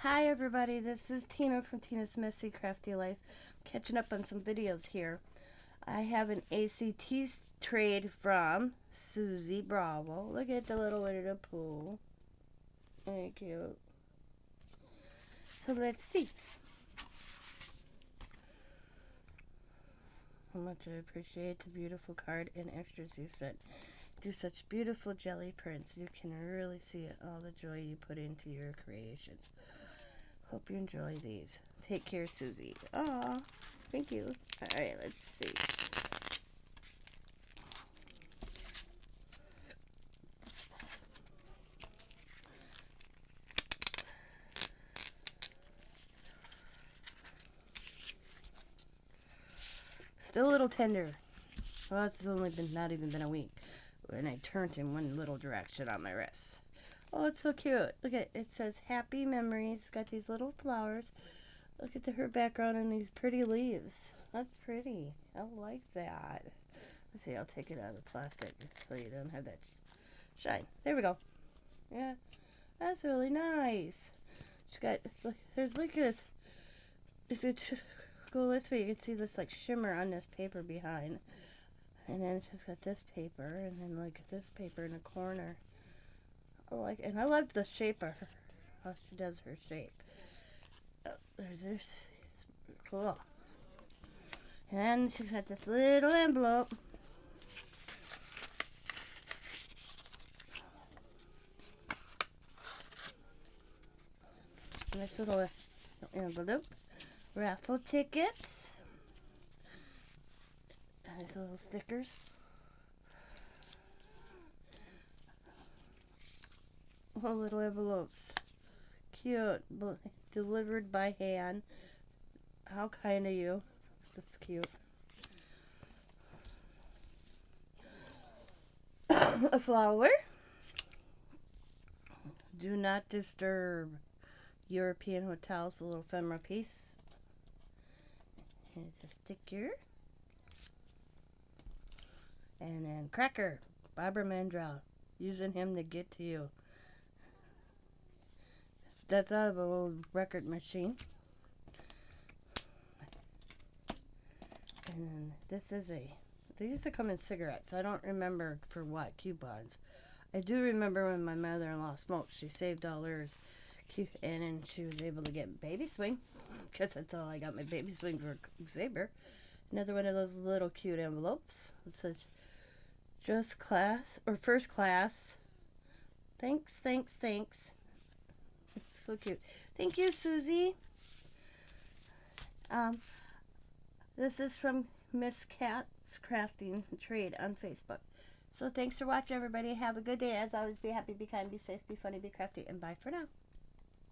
Hi everybody, this is Tina from Tina's Messy Crafty Life. Catching up on some videos here. I have an ACT trade from SUSIE. Bravo. Look at the little Winnie the Pooh. Very cute. So let's see how much I appreciate the beautiful card and extras you sent. Do such beautiful jelly prints. You can really see all the joy you put into your creations. Hope you enjoy these. Take care, SUSIE. Aw, thank you. Alright, let's see. Still a little tender. Well, it's only been not even been a week when I turned in one little direction on my wrist. Oh, it's so cute. Look at it. Says happy memories. Got these little flowers. Look at her background and these pretty leaves. That's pretty. I like that. Let's see. I'll take it out of the plastic so you don't have that shine. There we go. Yeah, that's really nice. She's got. There's like this. If you go this way, you can see this like shimmer on this paper behind, and then she's got this paper, and then like this paper in the corner. And I love the shape of her, how she does her shape. Oh, there's cool. And she's got this little envelope. Nice little envelope. Raffle tickets. Nice little stickers. Oh, little envelopes. Cute. Delivered by hand. How kind of you. That's cute. A flower. Do not disturb. European hotels. A little ephemera piece. Here's a sticker. And then cracker. Barbara Mandrell. Using him to get to you. That's out of a little record machine. And then this is they used to come in cigarettes. I don't remember for what coupons. I do remember when my mother-in-law smoked, she saved all hers. And then she was able to get baby swing. Because that's all I got my baby swing for Xavier. Another one of those little cute envelopes. It says, just class, or first class. Thanks, thanks, thanks. It's so cute. Thank you, SUSIE. This is from Miss Cat's Crafting Trade on Facebook. So thanks for watching, everybody. Have a good day. As always, be happy, be kind, be safe, be funny, be crafty, and bye for now.